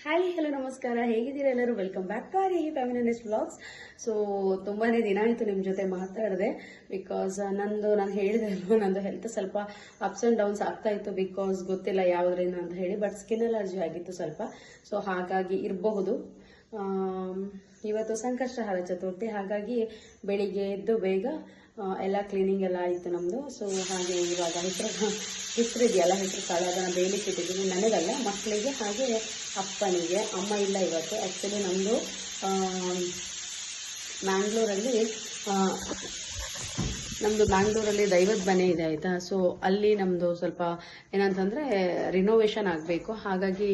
Hi hello ನಮಸ್ಕಾರ, ಹೇಗಿದ್ದೀರಾ ಎಲ್ಲರೂ? Welcome back to our family nest vlogs. So ತುಂಬಾನೇ ದಿನ ಆಯಿತು ನಿಮ್ಮ ಜೊತೆ ಮಾತಾಡಿದೆ. ಬಿಕಾಸ್ ನಾನು ಹೇಳಿದೆ ಅಲ್ವಾ, ನಂದು ಹೆಲ್ತ್ ಸ್ವಲ್ಪ ಅಪ್ಸ್ ಆ್ಯಂಡ್ ಡೌನ್ಸ್ ಆಗ್ತಾ ಇತ್ತು. ಬಿಕಾಸ್ ಗೊತ್ತಿಲ್ಲ ಯಾವುದರಿಂದ ಅಂತ ಹೇಳಿ, ಬಟ್ ಸ್ಕಿನ್ ಅಲರ್ಜಿ ಆಗಿತ್ತು ಸ್ವಲ್ಪ. ಸೊ ಹಾಗಾಗಿ ಇರಬಹುದು. ಇವತ್ತು ಸಂಕಷ್ಟಹಾರ ಚತುರ್ಥಿ, ಹಾಗಾಗಿ ಬೆಳಿಗ್ಗೆ ಎದ್ದು ಬೇಗ ಎಲ್ಲ ಕ್ಲೀನಿಂಗ್ ಎಲ್ಲ ಆಯಿತು ನಮ್ಮದು. ಸೊ ಹಾಗೆ ಇವಾಗ ಹೆಸರು ಇದೆಯಲ್ಲ, ಹೆಸರು ಕಾಳು ಅದನ್ನು ಬೇಯಲಿಕ್ಕೆ ಇಟ್ಟಿದ್ದೀನಿ. ನನಗಲ್ಲ, ಮಕ್ಕಳಿಗೆ ಹಾಗೆ ಅಪ್ಪನಿಗೆ. ಅಮ್ಮ ಇಲ್ಲ ಇವತ್ತು. ಆ್ಯಕ್ಚುಲಿ ನಮ್ಮದು ಬ್ಯಾಂಗ್ಳೂರಲ್ಲಿ ದೈವದ ಮನೆ ಇದೆ ಆಯಿತಾ. ಸೊ ಅಲ್ಲಿ ನಮ್ಮದು ಸ್ವಲ್ಪ ಏನಂತಂದರೆ ರಿನೋವೇಷನ್ ಆಗಬೇಕು. ಹಾಗಾಗಿ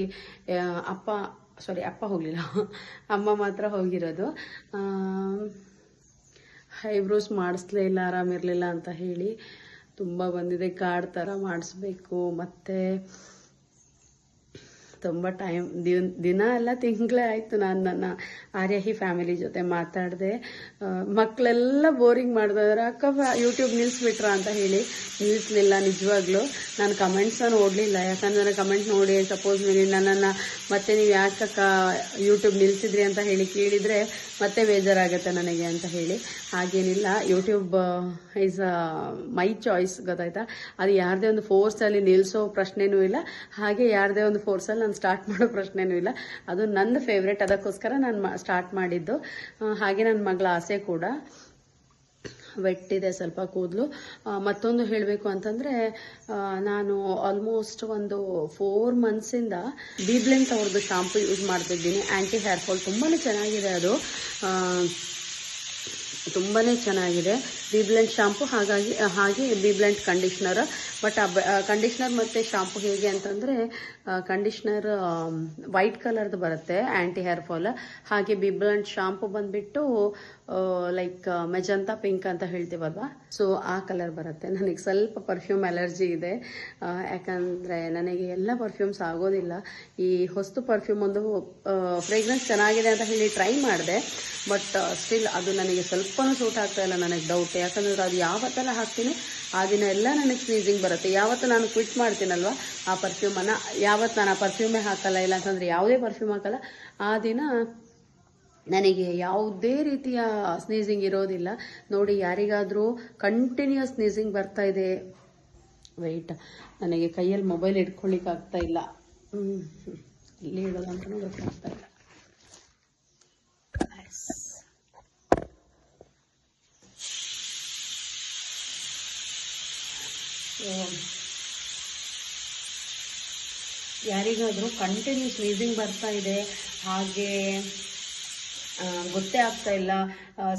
ಅಪ್ಪ ಹೋಗಲಿಲ್ಲ, ಅಮ್ಮ ಮಾತ್ರ ಹೋಗಿರೋದು. ಐಬ್ರೋಸ್ ಮಾಡಿಸ್ಲೇ ಇಲ್ಲ, ಆರಾಮಿರಲಿಲ್ಲ ಅಂತ ಹೇಳಿ. ತುಂಬ ಬಂದಿದೆ, ಕಾರ್ಡ್ ಥರ ಮಾಡಿಸ್ಬೇಕು. ಮತ್ತು ತುಂಬ ದಿನ ಎಲ್ಲ ತಿಂಗಳೇ ಆಯಿತು ನಾನು ನನ್ನ ಆರ್ಯಾಹಿ ಫ್ಯಾಮಿಲಿ ಜೊತೆ ಮಾತಾಡಿದೆ. ಮಕ್ಕಳೆಲ್ಲ ಬೋರಿಂಗ್ ಮಾಡಿದ್ರೆ, ಅಕ್ಕ ಯೂಟ್ಯೂಬ್ ನಿಲ್ಲಿಸ್ಬಿಟ್ರಾ ಅಂತ ಹೇಳಿ. ನಿಲ್ಲಿಸಲಿಲ್ಲ ನಿಜವಾಗ್ಲೂ. ನಾನು ಕಮೆಂಟ್ಸನ್ನು ಓಡಲಿಲ್ಲ, ಯಾಕಂದರೆ ಕಮೆಂಟ್ ನೋಡಿ ಸಪೋಸ್ ನನ್ನನ್ನು ಮತ್ತೆ ನೀವು ಯಾಕಕ್ಕ ಯೂಟ್ಯೂಬ್ ನಿಲ್ಲಿಸಿದ್ರಿ ಅಂತ ಹೇಳಿ ಕೇಳಿದರೆ ಮತ್ತೆ ಬೇಜಾರಾಗುತ್ತೆ ನನಗೆ ಅಂತ ಹೇಳಿ. ಹಾಗೇನಿಲ್ಲ, ಯೂಟ್ಯೂಬ್ ಈಸ್ ಮೈ ಚಾಯ್ಸ್, ಗೊತ್ತಾಯ್ತಾ. ಅದು ಯಾರದೇ ಒಂದು ಫೋರ್ಸಲ್ಲಿ ನಿಲ್ಲಿಸೋ ಪ್ರಶ್ನೆನೂ ಇಲ್ಲ, ಹಾಗೆ ಯಾರದೇ ಒಂದು ಫೋರ್ಸಲ್ಲಿ ನಾನು ಸ್ಟಾರ್ಟ್ ಮಾಡೋ ಪ್ರಶ್ನೆನೂ ಇಲ್ಲ. ಅದು ನನ್ನ ಫೇವ್ರೆಟ್, ಅದಕ್ಕೋಸ್ಕರ ನಾನು ಸ್ಟಾರ್ಟ್ ಮಾಡಿದ್ದು. ಹಾಗೆ ನನ್ನ ಮಗಳ ಆಸೆ ಕೂಡ. ವೆಟ್ಟಿದೆ ಸ್ವಲ್ಪ ಕೂದಲು. ಮತ್ತೊಂದು ಹೇಳಬೇಕು ಅಂತಂದರೆ, ನಾನು ಆಲ್ಮೋಸ್ಟ್ ಒಂದು 4 ಮಂತ್ಸಿಂದ ಬೀಬ್ಲೆಂಟ್ ಅವ್ರದ್ದು ಶಾಂಪು ಯೂಸ್ ಮಾಡ್ತಿದ್ದೀನಿ. ಆ್ಯಂಟಿ ಹೇರ್ ಫಾಲ್ ತುಂಬಾ ಚೆನ್ನಾಗಿದೆ ಅದು, ತುಂಬಾ ಚೆನ್ನಾಗಿದೆ ಬೀಬ್ಲೆಂಟ್ ಶಾಂಪು. ಹಾಗೆ ಬೀಬ್ಲೆಂಟ್ ಕಂಡೀಷ್ನರ್. ಬಟ್ ಕಂಡೀಷ್ನರ್ ಮತ್ತು ಶಾಂಪು ಹೇಗೆ ಅಂತಂದರೆ, ಕಂಡೀಷ್ನರ್ ವೈಟ್ ಕಲರ್ದು ಬರುತ್ತೆ ಆ್ಯಂಟಿ ಹೇರ್ ಫಾಲ್. ಹಾಗೆ ಬೀಬ್ಲೆಂಟ್ ಶಾಂಪು ಬಂದುಬಿಟ್ಟು ಲೈಕ್ ಮೆಜಂತಾ ಪಿಂಕ್ ಅಂತ ಹೇಳ್ತೀವಲ್ವ, ಸೊ ಆ ಕಲರ್ ಬರುತ್ತೆ. ನನಗೆ ಸ್ವಲ್ಪ ಪರ್ಫ್ಯೂಮ್ ಅಲರ್ಜಿ ಇದೆ, ಯಾಕಂದರೆ ನನಗೆ ಎಲ್ಲ ಪರ್ಫ್ಯೂಮ್ಸ್ ಆಗೋದಿಲ್ಲ. ಈ ಹೊಸ್ತು ಪರ್ಫ್ಯೂಮ್ ಒಂದು ಫ್ರೇಗ್ರೆನ್ಸ್ ಚೆನ್ನಾಗಿದೆ ಅಂತ ಹೇಳಿ ಟ್ರೈ ಮಾಡಿದೆ, ಬಟ್ ಸ್ಟಿಲ್ ಅದು ನನಗೆ ಸ್ವಲ್ಪನೂ ಸೂಟ್ ಆಗ್ತಾ ಇಲ್ಲ. ನನಗೆ ಡೌಟ್, ಯಾಕಂದರೆ ಅದು ಯಾವತ್ತೆಲ್ಲ ಹಾಕ್ತೀನಿ ಆ ದಿನ ಎಲ್ಲ ನನಗೆ ಸ್ನೀಸಿಂಗ್ ಬರುತ್ತೆ. ಯಾವತ್ತು ನಾನು ಕ್ವಿಟ್ ಮಾಡ್ತೀನಲ್ವ ಆ ಪರ್ಫ್ಯೂಮನ್ನು, ಯಾವತ್ತು ನಾನು ಆ ಪರ್ಫ್ಯೂಮೇ ಹಾಕಲ್ಲ, ಇಲ್ಲ ಅಂತಂದರೆ ಯಾವುದೇ ಪರ್ಫ್ಯೂಮ್ ಹಾಕಲ್ಲ, ಆ ದಿನ ನನಗೆ ಯಾವುದೇ ರೀತಿಯ ಸ್ನೀಸಿಂಗ್ ಇರೋದಿಲ್ಲ. ನೋಡಿ, ಯಾರಿಗಾದರೂ ಕಂಟಿನ್ಯೂಸ್ ಸ್ನೀಸಿಂಗ್ ಬರ್ತಾ ಇದೆ, ವೆಯ್ಟ್, ನನಗೆ ಕೈಯಲ್ಲಿ ಮೊಬೈಲ್ ಇಟ್ಕೊಳ್ಳಿಕ್ಕೆ ಆಗ್ತಾ ಇಲ್ಲ, ಇಲ್ಲಿ ಇಡೋದು ಅಂತಲೂ ಗೊತ್ತಾಗ್ತಾ ಇಲ್ಲ. ಯಾರಿಗಾದರೂ ಕಂಟಿನ್ಯೂ ಸ್ನೀಸಿಂಗ್ ಬರ್ತಾ ಇದೆ, ಹಾಗೆ ಗೊತ್ತೇ ಆಗ್ತಾ ಇಲ್ಲ,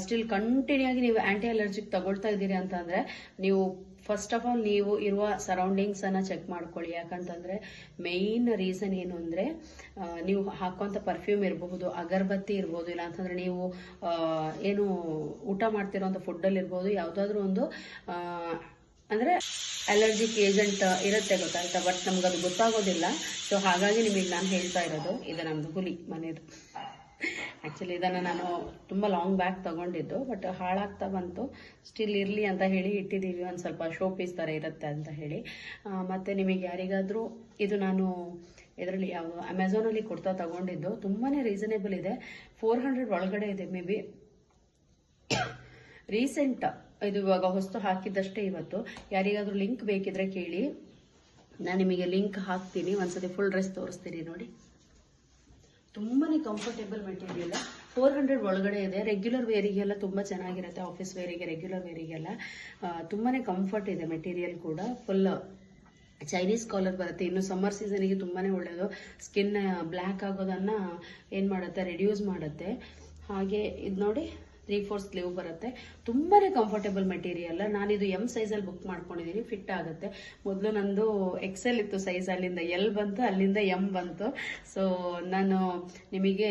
ಸ್ಟಿಲ್ ಕಂಟಿನ್ಯೂ ಆಗಿ ನೀವು ಆ್ಯಂಟಿ ಅಲರ್ಜಿಕ್ ತಗೊಳ್ತಾ ಇದ್ದೀರಿ ಅಂತಂದರೆ, ನೀವು ಫಸ್ಟ್ ಆಫ್ ಆಲ್ ನೀವು ಇರುವ ಸರೌಂಡಿಂಗ್ಸನ್ನು ಚೆಕ್ ಮಾಡ್ಕೊಳ್ಳಿ. ಯಾಕಂತಂದರೆ ಮೇಯ್ನ್ ರೀಸನ್ ಏನು ಅಂದರೆ, ನೀವು ಹಾಕೋಂಥ ಪರ್ಫ್ಯೂಮ್ ಇರಬಹುದು, ಅಗರಬತ್ತಿ ಇರ್ಬೋದು, ಇಲ್ಲ ಅಂತಂದರೆ ನೀವು ಏನು ಊಟ ಮಾಡ್ತಿರೋಂಥ ಫುಡ್ಡಲ್ಲಿ ಇರ್ಬೋದು, ಯಾವುದಾದ್ರೂ ಒಂದು ಅಂದರೆ ಅಲರ್ಜಿಕ್ ಏಜೆಂಟ್ ಇರುತ್ತೆ, ಗೊತ್ತಾಯ್ತಾ. ಬಟ್ ನಮ್ಗದು ಗೊತ್ತಾಗೋದಿಲ್ಲ. ಸೊ ಹಾಗಾಗಿ ನಿಮಗೆ ನಾನು ಹೇಳ್ತಾ ಇರೋದು. ಇದು ನಮ್ಮದು ಹುಲಿ ಮನೆಯದು. ಆ್ಯಕ್ಚುಲಿ ಇದನ್ನು ನಾನು ತುಂಬ ಲಾಂಗ್ ಬ್ಯಾಕ್ ತೊಗೊಂಡಿದ್ದು, ಬಟ್ ಹಾಳಾಗ್ತಾ ಬಂತು. ಸ್ಟಿಲ್ ಇರಲಿ ಅಂತ ಹೇಳಿ ಇಟ್ಟಿದ್ದೀವಿ, ಒಂದು ಸ್ವಲ್ಪ ಶೋ ಪೀಸ್ ಥರ ಇರುತ್ತೆ ಅಂತ ಹೇಳಿ. ಮತ್ತು ನಿಮಗೆ ಯಾರಿಗಾದರೂ ಇದು ನಾನು ಇದರಲ್ಲಿ ಯಾವುದು ಅಮೆಝಾನಲ್ಲಿ ಕೊಡ್ತಾ ತೊಗೊಂಡಿದ್ದು, ತುಂಬಾ ರೀಸನೇಬಲ್ ಇದೆ, 400 ಒಳಗಡೆ ಇದೆ. ಮೇ ಬಿ ರೀಸೆಂಟ್, ಇದು ಇವಾಗ ಹೊಸ್ತು ಹಾಕಿದ್ದಷ್ಟೇ ಇವತ್ತು. ಯಾರಿಗಾದ್ರೂ ಲಿಂಕ್ ಬೇಕಿದ್ರೆ ಕೇಳಿ, ನಾನು ನಿಮಗೆ ಲಿಂಕ್ ಹಾಕ್ತೀನಿ. ಒಂದ್ಸತಿ ಫುಲ್ ಡ್ರೆಸ್ ತೋರಿಸ್ತೀನಿ ನೋಡಿ. ತುಂಬಾ ಕಂಫರ್ಟೇಬಲ್ ಮೆಟೀರಿಯಲ್, 400 ಒಳಗಡೆ ಇದೆ. ರೆಗ್ಯುಲರ್ ವೇರಿಗೆಲ್ಲ ತುಂಬ ಚೆನ್ನಾಗಿರುತ್ತೆ, ಆಫೀಸ್ ವೇರಿಗೆ, ರೆಗ್ಯುಲರ್ ವೇರಿಗೆಲ್ಲ ತುಂಬಾ ಕಂಫರ್ಟ್ ಇದೆ. ಮೆಟೀರಿಯಲ್ ಕೂಡ ಫುಲ್ ಚೈನೀಸ್ ಕಾಲರ್ ಬರುತ್ತೆ. ಇನ್ನು ಸಮ್ಮರ್ ಸೀಸನಿಗೆ ತುಂಬಾ ಒಳ್ಳೆಯದು. ಸ್ಕಿನ್ ಬ್ಲ್ಯಾಕ್ ಆಗೋದನ್ನು ಏನು ಮಾಡುತ್ತೆ, ರಿಡ್ಯೂಸ್ ಮಾಡುತ್ತೆ. ಹಾಗೆ ಇದು ನೋಡಿ, 3/4 ಸ್ಲೀವ್ ಬರುತ್ತೆ. ತುಂಬಾ ಕಂಫರ್ಟೇಬಲ್ ಮೆಟೀರಿಯಲ್. ನಾನಿದು M ಸೈಜಲ್ಲಿ ಬುಕ್ ಮಾಡ್ಕೊಂಡಿದ್ದೀನಿ, ಫಿಟ್ ಆಗುತ್ತೆ. ಮೊದಲು ನಂದು XL ಇತ್ತು ಸೈಜ್, ಅಲ್ಲಿಂದ L ಬಂತು, ಅಲ್ಲಿಂದ M ಬಂತು. ಸೊ ನಾನು ನಿಮಗೆ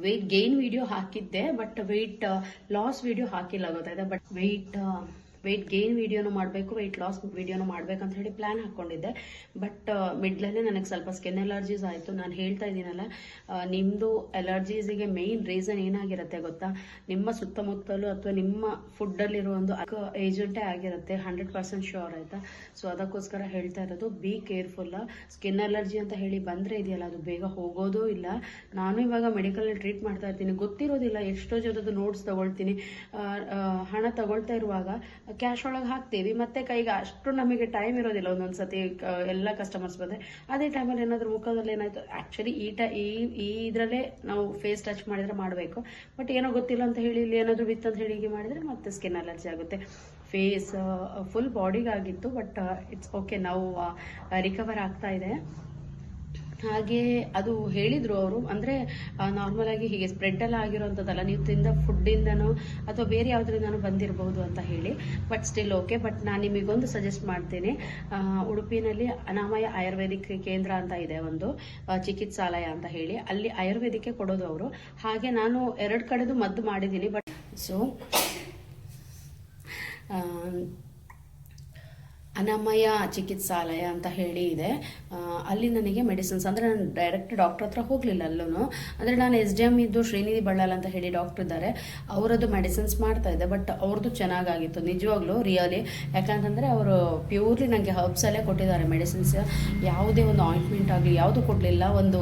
ವೆಯ್ಟ್ ಗೇನ್ ವಿಡಿಯೋ ಹಾಕಿದ್ದೆ, ಬಟ್ ವೆಯ್ಟ್ ಲಾಸ್ ವಿಡಿಯೋ ಹಾಕಿಲ್ಲ, ಗೊತ್ತಾಯ್ತಾ. ಬಟ್ ವೆಯ್ಟ್ ವೆಯ್ಟ್ ಗೇನ್ ವಿಡಿಯೋನು ಮಾಡಬೇಕು, ವೆಯ್ಟ್ ಲಾಸ್ ವಿಡಿಯೋನು ಮಾಡ್ಬೇಕಂತ ಹೇಳಿ ಪ್ಲಾನ್ ಹಾಕೊಂಡಿದ್ದೆ. ಬಟ್ ಮಿಡ್ಲಲ್ಲೇ ನನಗೆ ಸ್ವಲ್ಪ ಸ್ಕಿನ್ ಅಲರ್ಜೀಸ್ ಆಯಿತು. ನಾನು ಹೇಳ್ತಾ ಇದ್ದೀನಲ್ಲ, ನಿಮ್ಮದು ಅಲರ್ಜೀಸಿಗೆ ಮೇಯ್ನ್ ರೀಸನ್ ಏನಾಗಿರುತ್ತೆ ಗೊತ್ತಾ? ನಿಮ್ಮ ಸುತ್ತಮುತ್ತಲು ಅಥವಾ ನಿಮ್ಮ ಫುಡ್ಡಲ್ಲಿರೋ ಒಂದು ಏಜೆಂಟೇ ಆಗಿರುತ್ತೆ, 100% ಶ್ಯೂರ್ ಆಯಿತಾ. ಸೊ ಅದಕ್ಕೋಸ್ಕರ ಹೇಳ್ತಾ ಇರೋದು, ಬಿ ಕೇರ್ಫುಲ್ಲ. ಸ್ಕಿನ್ ಅಲರ್ಜಿ ಅಂತ ಹೇಳಿ ಬಂದರೆ ಇದೆಯಲ್ಲ, ಅದು ಬೇಗ ಹೋಗೋದೂ ಇಲ್ಲ. ನಾನು ಇವಾಗ ಮೆಡಿಕಲಲ್ಲಿ ಟ್ರೀಟ್ ಮಾಡ್ತಾ ಇರ್ತೀನಿ, ಗೊತ್ತಿರೋದಿಲ್ಲ. ಎಷ್ಟೋ ಜನದ್ದು ನೋಟ್ಸ್ ತಗೊಳ್ತೀನಿ, ಹಣ ತಗೊಳ್ತಾ ಇರುವಾಗ ಕ್ಯಾಶ್ ಒಳಗೆ ಹಾಕ್ತೀವಿ, ಮತ್ತೆ ಕೈಗೆ ಅಷ್ಟು ನಮಗೆ ಟೈಮ್ ಇರೋದಿಲ್ಲ. ಒಂದೊಂದು ಸತಿ ಎಲ್ಲ ಕಸ್ಟಮರ್ಸ್ ಬಂದರೆ ಅದೇ ಟೈಮಲ್ಲಿ ಏನಾದರೂ ಮುಖದಲ್ಲಿ ಏನಾಯಿತು, ಆ್ಯಕ್ಚುಲಿ ಈ ಇದರಲ್ಲೇ ನಾವು ಫೇಸ್ ಟಚ್ ಮಾಡಿದರೆ ಮಾಡಬೇಕು. ಬಟ್ ಏನೋ ಗೊತ್ತಿಲ್ಲ ಅಂತ ಹೇಳಿ ಇಲ್ಲಿ ಏನಾದರೂ ಬಿತ್ತು ಅಂತ ಹೇಳಿ ಹೀಗೆ ಮಾಡಿದರೆ ಮತ್ತೆ ಸ್ಕಿನ್ ಅಲರ್ಜಿ ಆಗುತ್ತೆ. ಫೇಸ್ ಫುಲ್ ಬಾಡಿಗಾಗಿತ್ತು, ಬಟ್ ಇಟ್ಸ್ ಓಕೆ, ನಾವು ರಿಕವರ್ ಆಗ್ತಾ ಇದೆ. ಹಾಗೆ ಅದು ಹೇಳಿದರು ಅವರು, ಅಂದರೆ ನಾರ್ಮಲ್ ಆಗಿ ಹೀಗೆ ಸ್ಪ್ರೆಡ್ ಎಲ್ಲ ಆಗಿರೋಂಥದ್ದಲ್ಲ, ನೀವು ತಿಂದ ಫುಡ್ಡಿಂದನೋ ಅಥವಾ ಬೇರೆ ಯಾವುದರಿಂದನೂ ಬಂದಿರಬಹುದು ಅಂತ ಹೇಳಿ. But still okay. ಬಟ್ ನಾನು ನಿಮಗೊಂದು ಸಜೆಸ್ಟ್ ಮಾಡ್ತೀನಿ, ಉಡುಪಿನಲ್ಲಿ ಅನಾಮಯ ಆಯುರ್ವೇದಿಕ್ ಕೇಂದ್ರ ಅಂತ ಇದೆ, ಒಂದು ಚಿಕಿತ್ಸಾಲಯ ಅಂತ ಹೇಳಿ, ಅಲ್ಲಿ ಆಯುರ್ವೇದಿಕ್ಕೆ ಕೊಡೋದು ಅವರು. ಹಾಗೆ ನಾನು 2 ಕಡೆದು ಮದ್ದು ಮಾಡಿದ್ದೀನಿ. ಬಟ್ ಸೊ ಅನಾಮಯ ಚಿಕಿತ್ಸಾಲಯ ಅಂತ ಹೇಳಿ ಇದೆ, ಅಲ್ಲಿ ನನಗೆ ಮೆಡಿಸಿನ್ಸ್, ಅಂದರೆ ನಾನು ಡೈರೆಕ್ಟ್ ಡಾಕ್ಟರ್ ಹತ್ರ ಹೋಗಲಿಲ್ಲ ಅಲ್ಲೂ. ಅಂದರೆ ನಾನು SDM ಇದ್ದು ಶ್ರೀನಿಧಿ ಬಳ್ಳಾಲ್ ಅಂತ ಹೇಳಿ ಡಾಕ್ಟರ್ ಇದ್ದಾರೆ, ಅವರದ್ದು ಮೆಡಿಸಿನ್ಸ್ ಮಾಡ್ತಾ ಇದ್ದೆ. ಬಟ್ ಅವ್ರದ್ದು ಚೆನ್ನಾಗಾಗಿತ್ತು ನಿಜವಾಗ್ಲೂ, ರಿಯಲಿ. ಯಾಕಂತಂದರೆ ಅವರು ಪ್ಯೂರ್ಲಿ ನನಗೆ ಹರ್ಬ್ಸಲ್ಲೇ ಕೊಟ್ಟಿದ್ದಾರೆ ಮೆಡಿಸಿನ್ಸ್. ಯಾವುದೇ ಒಂದು ಆಯಿಂಟ್ಮೆಂಟ್ ಆಗಲಿ ಯಾವುದು ಕೊಡಲಿಲ್ಲ. ಒಂದು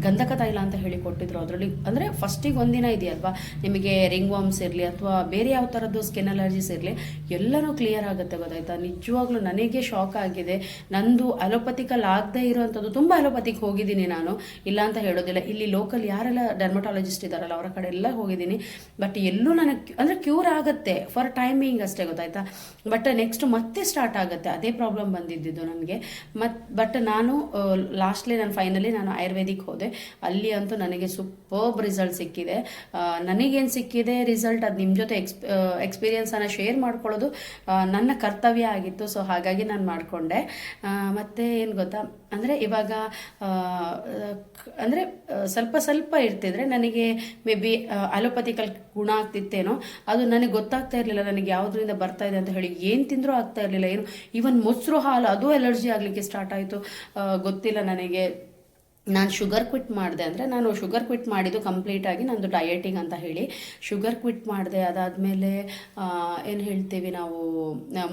ಗಂಧಕ ತೈಲ ಅಂತ ಹೇಳಿ ಕೊಟ್ಟಿದ್ರು. ಅದರಲ್ಲಿ ಅಂದರೆ ಫಸ್ಟಿಗೆ ಒಂದಿನ ಇದೆಯಲ್ವಾ, ನಿಮಗೆ ರಿಂಗ್ ವಾರ್ಮ್ಸ್ ಇರಲಿ ಅಥವಾ ಬೇರೆ ಯಾವ ಥರದ್ದು ಸ್ಕಿನ್ ಅಲರ್ಜೀಸ್ ಇರಲಿ, ಎಲ್ಲನೂ ಕ್ಲಿಯರ್ ಆಗುತ್ತೆ, ಗೊತ್ತಾಯ್ತಾ. ನಿಜವಾಗ್ಲೂ ನನಗೆ ಶಾಕ್ ಆಗಿದೆ. ನಂದು ಅಲೋಪತಿಕಲ್ ಆಗದೆ ಇರೋವಂಥದ್ದು, ತುಂಬ ಅಲೋಪತಿಕ್ ಹೋಗಿದ್ದೀನಿ ನಾನು, ಇಲ್ಲ ಅಂತ ಹೇಳೋದಿಲ್ಲ. ಇಲ್ಲಿ ಲೋಕಲ್ ಯಾರೆಲ್ಲ ಡರ್ಮಟಾಲಜಿಸ್ಟ್ ಇದ್ದಾರಲ್ಲ ಅವರ ಕಡೆ ಎಲ್ಲ ಹೋಗಿದ್ದೀನಿ. ಬಟ್ ಎಲ್ಲೂ ನನಗೆ ಅಂದರೆ ಕ್ಯೂರ್ ಆಗುತ್ತೆ ಫಾರ್ ಟೈಮಿಂಗ್ ಅಷ್ಟೇ, ಗೊತ್ತಾಯ್ತಾ. ಬಟ್ ನೆಕ್ಸ್ಟ್ ಮತ್ತೆ ಸ್ಟಾರ್ಟ್ ಆಗುತ್ತೆ, ಅದೇ ಪ್ರಾಬ್ಲಮ್ ಬಂದಿದ್ದು ನನಗೆ. ಬಟ್ ನಾನು ಲಾಸ್ಟ್ಲಿ ಫೈನಲಿ ನಾನು ಆಯುರ್ವೇದಿಕ್ ಹೋದೆ. ಅಲ್ಲಿ ಅಂತೂ ನನಗೆ ಸೂಪರ್ಬ್ ರಿಸಲ್ಟ್ ಸಿಕ್ಕಿದೆ. ನನಗೇನು ಸಿಕ್ಕಿದೆ ರಿಸಲ್ಟ್, ಅದು ನಿಮ್ಮ ಜೊತೆ ಎಕ್ಸ್ಪೀರಿಯನ್ಸನ್ನು ಶೇರ್ ಮಾಡ್ಕೊಳ್ಳೋದು ನನ್ನ ಕರ್ತವ್ಯ ಆಗಿತ್ತು. ಸೊ ಹಾಗಾಗಿ ನಾನು ಮಾಡಿಕೊಂಡೆ. ಮತ್ತು ಏನು ಗೊತ್ತಾ, ಅಂದರೆ ಇವಾಗ ಅಂದರೆ ಸ್ವಲ್ಪ ಇರ್ತಿದ್ರೆ ನನಗೆ ಮೇ ಬಿ ಅಲೋಪತಿಕಲ್ ಗುಣ ಆಗ್ತಿತ್ತೇನೋ, ಅದು ನನಗೆ ಗೊತ್ತಾಗ್ತಾ ಇರಲಿಲ್ಲ. ನನಗೆ ಯಾವುದರಿಂದ ಬರ್ತಾ ಇದೆ ಅಂತ ಹೇಳಿ ಏನು ತಿಂದರೂ ಆಗ್ತಾ ಇರಲಿಲ್ಲ. ಏನು ಈವನ್ ಮೊಸರು ಹಾಲು ಅದು ಅಲರ್ಜಿ ಆಗಲಿಕ್ಕೆ ಸ್ಟಾರ್ಟ್ ಆಯಿತು, ಗೊತ್ತಿಲ್ಲ ನನಗೆ. ನಾನು ಶುಗರ್ ಕ್ವಿಟ್ ಮಾಡಿದೆ, ಅಂದರೆ ನಾನು ಶುಗರ್ ಕ್ವಿಟ್ ಮಾಡಿದ್ದು ಕಂಪ್ಲೀಟಾಗಿ ನಂದು ಡಯಟಿಂಗ್ ಅಂತ ಹೇಳಿ ಶುಗರ್ ಕ್ವಿಟ್ ಮಾಡಿದೆ. ಅದಾದಮೇಲೆ ಏನು ಹೇಳ್ತೀವಿ ನಾವು,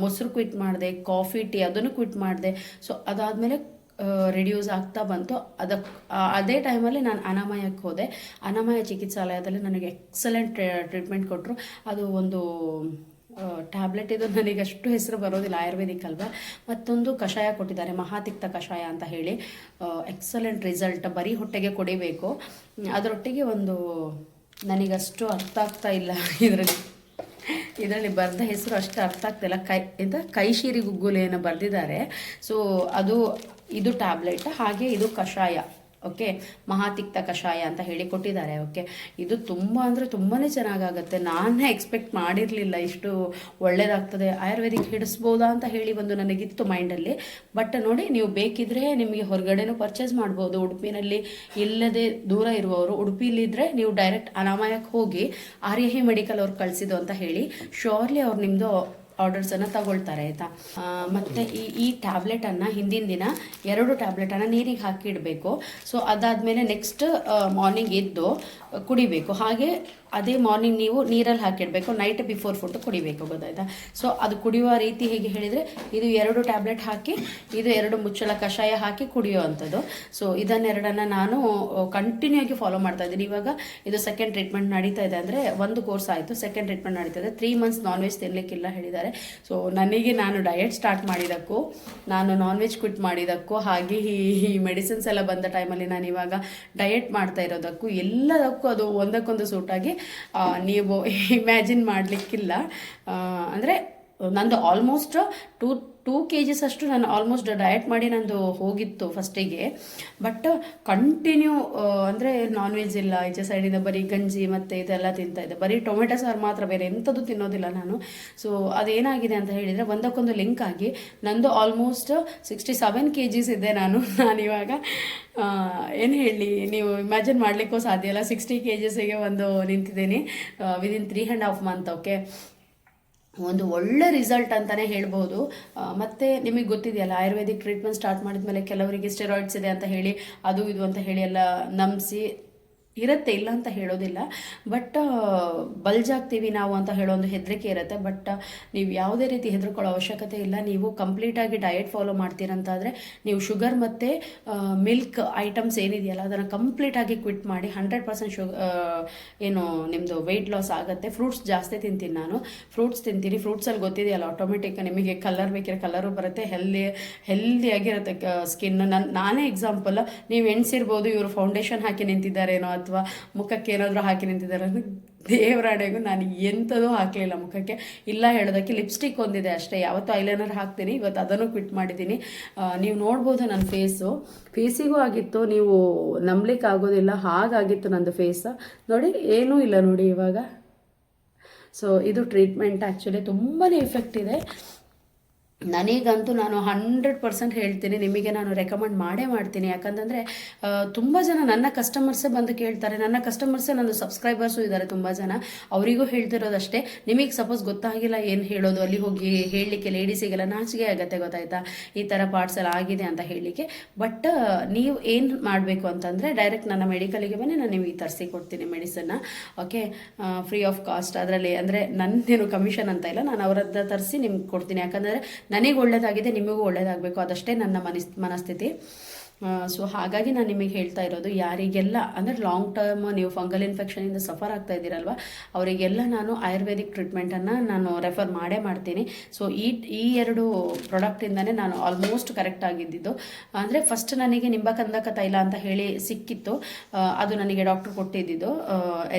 ಮೊಸರು ಕ್ವಿಟ್ ಮಾಡಿದೆ, ಕಾಫಿ ಟೀ ಅದನ್ನು ಕ್ವಿಟ್ ಮಾಡಿದೆ. ಸೊ ಅದಾದಮೇಲೆ ರಿಡ್ಯೂಸ್ ಆಗ್ತಾ ಬಂತು. ಅದೇ ಟೈಮಲ್ಲಿ ನಾನು ಅನಾಮಯಕ್ಕೆ ಹೋದೆ. ಅನಾಮಯ ಚಿಕಿತ್ಸಾಲಯದಲ್ಲಿ ನನಗೆ ಎಕ್ಸಲೆಂಟ್ ಟ್ರೀಟ್ಮೆಂಟ್ ಕೊಟ್ಟರು. ಅದು ಒಂದು ಟ್ಯಾಬ್ಲೆಟ್, ಇದು ನನಗೆ ಅಷ್ಟು ಹೆಸರು ಬರೋದಿಲ್ಲ, ಆಯುರ್ವೇದಿಕ್ ಅಲ್ವಾ. ಮತ್ತೊಂದು ಕಷಾಯ ಕೊಟ್ಟಿದ್ದಾರೆ, ಮಹಾತಿಕ್ತ ಕಷಾಯ ಅಂತ ಹೇಳಿ, ಎಕ್ಸಲೆಂಟ್ ರಿಸಲ್ಟ್. ಬರೀ ಹೊಟ್ಟೆಗೆ ಕುಡಿಬೇಕು. ಅದರೊಟ್ಟಿಗೆ ಒಂದು ನನಗಷ್ಟು ಅರ್ಥ ಆಗ್ತಾ ಇಲ್ಲ ಇದರಲ್ಲಿ ಬರೆದ ಹೆಸರು ಅಷ್ಟು ಅರ್ಥ ಆಗ್ತಿಲ್ಲ. ಕೈಶೀರಿ ಗುಗ್ಗುಲು ಏನೋ ಬರೆದಿದ್ದಾರೆ. ಸೊ ಇದು ಟ್ಯಾಬ್ಲೆಟ್, ಹಾಗೆ ಇದು ಕಷಾಯ. ಓಕೆ, ಮಹಾತಿಕ್ತ ಕಷಾಯ ಅಂತ ಹೇಳಿ ಕೊಟ್ಟಿದ್ದಾರೆ. ಓಕೆ, ಇದು ತುಂಬ ಅಂದರೆ ತುಂಬಾ ಚೆನ್ನಾಗಾಗುತ್ತೆ. ನಾನೇ ಎಕ್ಸ್ಪೆಕ್ಟ್ ಮಾಡಿರಲಿಲ್ಲ ಇಷ್ಟು ಒಳ್ಳೇದಾಗ್ತದೆ, ಆಯುರ್ವೇದಿಕ್ ಹಿಡಿಸ್ಬೋದಾ ಅಂತ ಹೇಳಿ ಒಂದು ನನಗಿತ್ತು ಮೈಂಡಲ್ಲಿ. ಬಟ್ ನೋಡಿ, ನೀವು ಬೇಕಿದ್ರೆ ನಿಮಗೆ ಹೊರಗಡೆನೂ ಪರ್ಚೇಸ್ ಮಾಡ್ಬೋದು. ಉಡುಪಿನಲ್ಲಿ ಇಲ್ಲದೆ ದೂರ ಇರುವವರು, ಉಡುಪಿಲಿದ್ದರೆ ನೀವು ಡೈರೆಕ್ಟ್ ಅನಾಮಯಕ್ಕೆ ಹೋಗಿ ಆರ್ಯಹಿ ಮೆಡಿಕಲ್ ಅವ್ರು ಕಳಿಸಿದ್ದು ಅಂತ ಹೇಳಿ ಶ್ಯೂರ್ಲಿ ಅವ್ರು ನಿಮ್ಮದು ಆರ್ಡರ್ಸನ್ನು ತಗೊಳ್ತಾರೆ, ಆಯಿತಾ. ಮತ್ತು ಈ ಟ್ಯಾಬ್ಲೆಟನ್ನು ಹಿಂದಿನ ದಿನ 2 ಟ್ಯಾಬ್ಲೆಟನ್ನು ನೀರಿಗೆ ಹಾಕಿ ಇಡಬೇಕು. ಸೊ ಅದಾದಮೇಲೆ ನೆಕ್ಸ್ಟ್ ಮಾರ್ನಿಂಗ್ ಎದ್ದು ಕುಡಿಬೇಕು. ಹಾಗೆ ಅದೇ ಮಾರ್ನಿಂಗ್ ನೀವು ನೀರಲ್ಲಿ ಹಾಕಿಡಬೇಕು, ನೈಟ್ ಬಿಫೋರ್ ಫುಡ್ ಕುಡಿಬೇಕು, ಗೊತ್ತಾಯ್ತಾ. ಸೊ ಅದು ಕುಡಿಯುವ ರೀತಿ ಹೇಗೆ ಹೇಳಿದರೆ, ಇದು 2 ಟ್ಯಾಬ್ಲೆಟ್ ಹಾಕಿ, ಇದು 2 ಮುಚ್ಚಳ ಕಷಾಯ ಹಾಕಿ ಕುಡಿಯೋ ಅಂಥದ್ದು. ಸೊ ಇದನ್ನೆರಡನ್ನು ನಾನು ಕಂಟಿನ್ಯೂ ಆಗಿ ಫಾಲೋ ಮಾಡ್ತಾ ಇದ್ದೀನಿ. ಇವಾಗ ಇದು ಸೆಕೆಂಡ್ ಟ್ರೀಟ್ಮೆಂಟ್ ನಡೀತಾ ಇದೆ, ಅಂದರೆ ಒಂದು ಕೋರ್ಸ್ ಆಯಿತು, ಸೆಕೆಂಡ್ ಟ್ರೀಟ್ಮೆಂಟ್ ನಡೀತಾ ಇದೆ. 3 ಮಂತ್ಸ್ ನಾನ್ ವೆಜ್ ತಿನ್ನಲಿಕ್ಕಿಲ್ಲ ಹೇಳಿದ್ದಾರೆ. ಸೊ ನನಗೆ ನಾನು ಡಯಟ್ ಸ್ಟಾರ್ಟ್ ಮಾಡಿದ್ದಕ್ಕೂ, ನಾನು ನಾನ್ ವೆಜ್ ಕ್ವಿಟ್ ಮಾಡಿದ್ದಕ್ಕೂ, ಹಾಗೆ ಈ ಮೆಡಿಸಿನ್ಸ್ ಎಲ್ಲ ಬಂದ ಟೈಮಲ್ಲಿ ನಾನು ಇವಾಗ ಡಯಟ್ ಮಾಡ್ತಾ ಇರೋದಕ್ಕೂ ಎಲ್ಲದಕ್ಕೂ ಅದು ಒಂದಕ್ಕೊಂದು ಸೂಟಾಗಿ ನೀವು ಇಮ್ಯಾಜಿನ್ ಮಾಡಲಿಕ್ಕಿಲ್ಲ. ಅಂದರೆ ನಂದು ಆಲ್ಮೋಸ್ಟ್ 2 kgs ಅಷ್ಟು ನಾನು ಆಲ್ಮೋಸ್ಟ್ ಡಯಟ್ ಮಾಡಿ ನಂದು ಹೋಗಿತ್ತು ಫಸ್ಟಿಗೆ. ಬಟ್ ಕಂಟಿನ್ಯೂ ಅಂದರೆ ನಾನ್ ವೆಜ್ ಇಲ್ಲ, ಈಚೆ ಸೈಡಿಂದ ಬರೀ ಗಂಜಿ ಮತ್ತು ಇದೆಲ್ಲ ತಿಂತಾಯಿದ್ದೆ, ಬರೀ ಟೊಮೆಟೊ ಸಾರು ಮಾತ್ರ, ಬೇರೆ ಎಂಥದ್ದು ತಿನ್ನೋದಿಲ್ಲ ನಾನು. ಸೊ ಅದೇನಾಗಿದೆ ಅಂತ ಹೇಳಿದರೆ, ಒಂದಕ್ಕೊಂದು ಲಿಂಕ್ ಆಗಿ ನಂದು ಆಲ್ಮೋಸ್ಟ್ 67 kgs ಇದ್ದೆ ನಾನಿವಾಗ. ಏನು ಹೇಳಿ, ನೀವು ಇಮ್ಯಾಜಿನ್ ಮಾಡಲಿಕ್ಕೂ ಸಾಧ್ಯ ಇಲ್ಲ. 60 kgsಗೆ ಒಂದು ನಿಂತಿದ್ದೀನಿ ವಿದಿನ್ 3.5 months. ಓಕೆ, ಒಂದು ಒಳ್ಳೆ ರಿಸಲ್ಟ್ ಅಂತಲೇ ಹೇಳ್ಬೋದು. ಮತ್ತು ನಿಮಗೆ ಗೊತ್ತಿದೆಯಲ್ಲ, ಆಯುರ್ವೇದಿಕ್ ಟ್ರೀಟ್ಮೆಂಟ್ ಸ್ಟಾರ್ಟ್ ಮಾಡಿದ್ಮೇಲೆ ಕೆಲವರಿಗೆ ಸ್ಟೆರಾಯ್ಡ್ಸ್ ಇದೆ ಅಂತ ಹೇಳಿ ಅದು ಇದು ಅಂತ ಹೇಳಿ ಎಲ್ಲ ನಂಬಿಸಿ ಇರುತ್ತೆ, ಇಲ್ಲ ಅಂತ ಹೇಳೋದಿಲ್ಲ. ಬಟ್ ಬಲ್ಜಾಗ್ತೀವಿ ನಾವು ಅಂತ ಹೇಳೋ ಒಂದು ಹೆದರಿಕೆ ಇರುತ್ತೆ. ಬಟ್ ನೀವು ಯಾವುದೇ ರೀತಿ ಹೆದರ್ಕೊಳ್ಳೋ ಅವಶ್ಯಕತೆ ಇಲ್ಲ. ನೀವು ಕಂಪ್ಲೀಟಾಗಿ ಡಯಟ್ ಫಾಲೋ ಮಾಡ್ತೀರಂತಾದರೆ ನೀವು ಶುಗರ್ ಮತ್ತು ಮಿಲ್ಕ್ ಐಟಮ್ಸ್ ಏನಿದೆಯಲ್ಲ ಅದನ್ನು ಕಂಪ್ಲೀಟಾಗಿ ಕ್ವಿಟ್ ಮಾಡಿ 100% ಏನು ನಿಮ್ಮದು ವೆಯ್ಟ್ ಲಾಸ್ ಆಗುತ್ತೆ. ಫ್ರೂಟ್ಸ್ ಜಾಸ್ತಿ ತಿಂತೀನಿ ನಾನು, ಫ್ರೂಟ್ಸ್ ತಿಂತೀನಿ. ಫ್ರೂಟ್ಸಲ್ಲಿ ಗೊತ್ತಿದೆಯಲ್ಲ, ಆಟೋಮೆಟಿಕ್ ನಿಮಗೆ ಕಲರ್ ಬೇಕಿರೋ ಕಲರು ಬರುತ್ತೆ, ಹೆಲ್ದಿಯಾಗಿರುತ್ತೆ ಸ್ಕಿನ್. ನಾನೇ ಎಕ್ಸಾಂಪಲ್, ನೀವು ಎಣ್ಸಿರ್ಬೋದು ಇವರು ಫೌಂಡೇಶನ್ ಹಾಕಿ ನಿಂತಿದ್ದಾರೇನೋ ಅಥವಾ ಮುಖಕ್ಕೆ ಏನಾದರೂ ಹಾಕಿ ನಿಂತಿದ್ದಾರೆ ಅಂದರೆ ದೇವರಾಣೆಗೂ ನಾನು ಎಂಥದೂ ಹಾಕಲಿಲ್ಲ ಮುಖಕ್ಕೆ. ಇಲ್ಲ ಹೇಳೋದಕ್ಕೆ ಲಿಪ್ಸ್ಟಿಕ್ ಒಂದಿದೆ ಅಷ್ಟೇ, ಯಾವತ್ತೂ ಐಲೈನರ್ ಹಾಕ್ತೀನಿ, ಇವತ್ತು ಅದನ್ನು ಕ್ವಿಟ್ ಮಾಡಿದ್ದೀನಿ. ನೀವು ನೋಡ್ಬೋದು ನನ್ನ ಫೇಸಿಗೂ ಆಗಿತ್ತು, ನೀವು ನಂಬಲಿಕ್ಕೆ ಆಗೋದಿಲ್ಲ, ಹಾಗಾಗಿತ್ತು ನಂದು ಫೇಸ್. ನೋಡಿ ಏನೂ ಇಲ್ಲ ನೋಡಿ ಇವಾಗ. ಸೊ ಇದು ಟ್ರೀಟ್ಮೆಂಟ್ ಆ್ಯಕ್ಚುಲಿ ತುಂಬಾ ಎಫೆಕ್ಟ್ ಇದೆ. ನನಗಂತೂ ನಾನು 100% ಹೇಳ್ತೀನಿ, ನಿಮಗೆ ನಾನು ರೆಕಮೆಂಡ್ ಮಾಡ್ತೀನಿ. ಯಾಕಂತಂದರೆ ತುಂಬ ಜನ ನನ್ನ ಕಸ್ಟಮರ್ಸೇ ಬಂದು ಕೇಳ್ತಾರೆ, ನನ್ನ ಕಸ್ಟಮರ್ಸೇ ನನ್ನ ಸಬ್ಸ್ಕ್ರೈಬರ್ಸು ಇದ್ದಾರೆ ತುಂಬ ಜನ. ಅವರಿಗೂ ಹೇಳ್ತಿರೋದಷ್ಟೇ, ನಿಮಗೆ ಸಪೋಸ್ ಗೊತ್ತಾಗಿಲ್ಲ ಏನು ಹೇಳೋದು, ಅಲ್ಲಿ ಹೋಗಿ ಹೇಳಲಿಕ್ಕೆ ಲೇಡೀಸಿಗೆಲ್ಲ ನಾಚಿಕೆ ಆಗುತ್ತೆ, ಗೊತ್ತಾಯ್ತಾ, ಈ ಥರ ಪಾರ್ಟ್ಸ್ ಎಲ್ಲ ಆಗಿದೆ ಅಂತ ಹೇಳಲಿಕ್ಕೆ. ಬಟ್ ನೀವು ಏನು ಮಾಡಬೇಕು ಅಂತಂದರೆ ಡೈರೆಕ್ಟ್ ನನ್ನ ಮೆಡಿಕಲಿಗೆ ಬನ್ನಿ, ನಾನು ನಿಮಗೆ ತರಿಸಿ ಕೊಡ್ತೀನಿ ಮೆಡಿಸನ್ನ. Okay, free of cost. ಅದರಲ್ಲಿ ಅಂದರೆ ನನ್ನದೇನು ಕಮಿಷನ್ ಅಂತ ಇಲ್ಲ, ನಾನು ಅವರದ್ದು ತರಿಸಿ ನಿಮ್ಗೆ ಕೊಡ್ತೀನಿ. ಯಾಕಂದರೆ ನನಗೆ ಒಳ್ಳೇದಾಗಿದೆ, ನಿಮಗೂ ಒಳ್ಳೇದಾಗಬೇಕು, ಅದಷ್ಟೇ ನನ್ನ ಮನಸ್ಥಿತಿ. ಸೊ ಹಾಗಾಗಿ ನಾನು ನಿಮಗೆ ಹೇಳ್ತಾ ಇರೋದು, ಯಾರಿಗೆಲ್ಲ ಅಂದರೆ ಲಾಂಗ್ ಟರ್ಮ್ ನೀವು ಫಂಗಲ್ ಇನ್ಫೆಕ್ಷನಿಂದ ಸಫರ್ ಆಗ್ತಾ ಇದ್ದೀರಲ್ವ, ಅವರಿಗೆಲ್ಲ ನಾನು ಆಯುರ್ವೇದಿಕ್ ಟ್ರೀಟ್ಮೆಂಟನ್ನು ನಾನು ರೆಫರ್ ಮಾಡ್ತೀನಿ. ಸೊ ಈ ಎರಡು ಪ್ರಾಡಕ್ಟಿಂದನೇ ನಾನು ಆಲ್ಮೋಸ್ಟ್ ಕರೆಕ್ಟ್ ಆಗಿದ್ದಿದ್ದು. ಅಂದರೆ ಫಸ್ಟ್ ನನಗೆ ನಿಂಬಕಂದಕ ತೈಲ ಅಂತ ಹೇಳಿ ಸಿಕ್ಕಿತ್ತು, ಅದು ನನಗೆ ಡಾಕ್ಟ್ರು ಕೊಟ್ಟಿದ್ದಿದ್ದು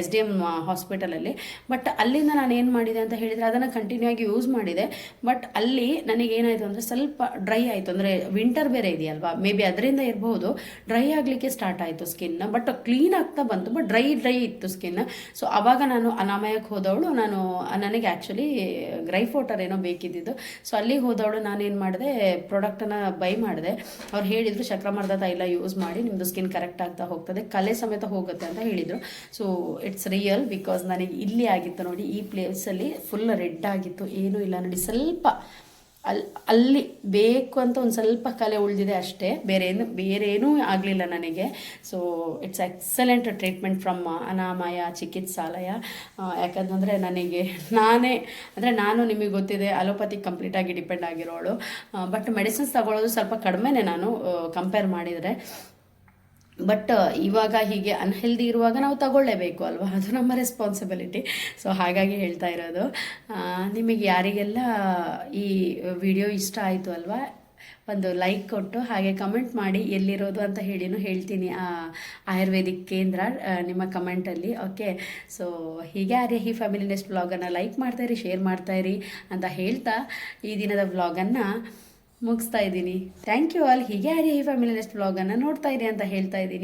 SDM ಹಾಸ್ಪಿಟಲಲ್ಲಿ. ಬಟ್ ಅಲ್ಲಿಂದ ನಾನು ಏನು ಮಾಡಿದೆ ಅಂತ ಹೇಳಿದರೆ ಅದನ್ನು ಕಂಟಿನ್ಯೂ ಆಗಿ ಯೂಸ್ ಮಾಡಿದೆ. ಬಟ್ ಅಲ್ಲಿ ನನಗೇನಾಯಿತು ಅಂದರೆ ಸ್ವಲ್ಪ ಡ್ರೈ ಆಯಿತು, ಅಂದರೆ ವಿಂಟರ್ ಬೇರೆ ಇದೆಯಲ್ವಾ, ಮೇ ಬಿ ಅದರಿಂದ ಇರಬಹುದು, ಡ್ರೈ ಆಗಲಿಕ್ಕೆ ಸ್ಟಾರ್ಟ್ ಆಯಿತು ಸ್ಕಿನ್. ಬಟ್ ಕ್ಲೀನ್ ಆಗ್ತಾ ಬಂತು, ಬಟ್ ಡ್ರೈ ಇತ್ತು ಸ್ಕಿನ್. ಸೊ ಆವಾಗ ನಾನು ಅನಾಮಯಕ್ಕೆ ಹೋದವಳು, ನನಗೆ ಆ್ಯಕ್ಚುಲಿ ಗ್ರೈಫೋಟರ್ ಏನೋ ಬೇಕಿದ್ದಿದ್ದು. ಸೊ ಅಲ್ಲಿಗೆ ಹೋದವಳು ನಾನೇನು ಮಾಡಿದೆ, ಪ್ರಾಡಕ್ಟನ್ನು ಬೈ ಮಾಡಿದೆ. ಅವ್ರು ಹೇಳಿದರು ಚಕ್ರಮರ್ಧ ತೈಲ ಯೂಸ್ ಮಾಡಿ ನಿಮ್ಮದು ಸ್ಕಿನ್ ಕರೆಕ್ಟ್ ಆಗ್ತಾ ಹೋಗ್ತದೆ, ಕಲೆ ಸಮೇತ ಹೋಗುತ್ತೆ ಅಂತ ಹೇಳಿದರು. ಸೊ ಇಟ್ಸ್ ರಿಯಲ್, ಬಿಕಾಸ್ ನನಗೆ ಇಲ್ಲಿ ಆಗಿತ್ತು ನೋಡಿ, ಈ ಪ್ಲೇಸಲ್ಲಿ ಫುಲ್ ರೆಡ್ ಆಗಿತ್ತು, ಏನೂ ಇಲ್ಲ ನೋಡಿ, ಸ್ವಲ್ಪ ಅಲ್ಲಿ ಬೇಕು ಅಂತ ಒಂದು ಸ್ವಲ್ಪ ಕಲೆ ಉಳಿದಿದೆ ಅಷ್ಟೇ, ಬೇರೇನೂ ಆಗಲಿಲ್ಲ ನನಗೆ. So it's excellent treatment from Anamaya Chikitsalaya. ಯಾಕಂತಂದರೆ ನಾನು ನಿಮಗೆ ಗೊತ್ತಿದೆ ಅಲೋಪತಿಗೆ ಕಂಪ್ಲೀಟಾಗಿ ಡಿಪೆಂಡ್ ಆಗಿರೋಳು. ಬಟ್ ಮೆಡಿಸಿನ್ಸ್ ತಗೊಳ್ಳೋದು ಸ್ವಲ್ಪ ಕಡಿಮೆನೇ ನಾನು ಕಂಪೇರ್ ಮಾಡಿದರೆ. ಬಟ್ ಇವಾಗ ಹೀಗೆ ಅನ್ಹೆಲ್ದಿ ಇರುವಾಗ ನಾವು ತಗೊಳ್ಳೇಬೇಕು ಅಲ್ವಾ, ಅದು ನಮ್ಮ ರೆಸ್ಪಾನ್ಸಿಬಿಲಿಟಿ. ಸೊ ಹಾಗಾಗಿ ಹೇಳ್ತಾ ಇರೋದು, ನಿಮಗೆ ಯಾರಿಗೆಲ್ಲ ಈ ವಿಡಿಯೋ ಇಷ್ಟ ಆಯಿತು ಅಲ್ವಾ, ಒಂದು ಲೈಕ್ ಕೊಟ್ಟು ಹಾಗೆ ಕಮೆಂಟ್ ಮಾಡಿ ಎಲ್ಲಿರೋದು ಅಂತ ಹೇಳ್ತೀನಿ ಆಯುರ್ವೇದಿಕ್ ಕೇಂದ್ರ ನಿಮ್ಮ ಕಮೆಂಟಲ್ಲಿ. ಓಕೆ, ಸೊ ಹೀಗೆ ಆರ್ಯ ಫ್ಯಾಮಿಲಿ ನೆಕ್ಸ್ಟ್ ವ್ಲಾಗನ್ನು ಲೈಕ್ ಮಾಡ್ತಾಯಿರಿ, ಶೇರ್ ಮಾಡ್ತಾಯಿರಿ ಅಂತ ಹೇಳ್ತಾ ಈ ದಿನದ ವ್ಲಾಗನ್ನು ಮುಗಿಸ್ತಾ ಇದ್ದೀನಿ. Thank you all. ಹೀಗೆ ಆರ್ಯ ಫ್ಯಾಮಿಲಿ ನೆಕ್ಸ್ಟ್ ವ್ಲಾಗನ್ನು ನೋಡ್ತಾ ಇರಿ ಅಂತ ಹೇಳ್ತಾ ಇದ್ದೀನಿ.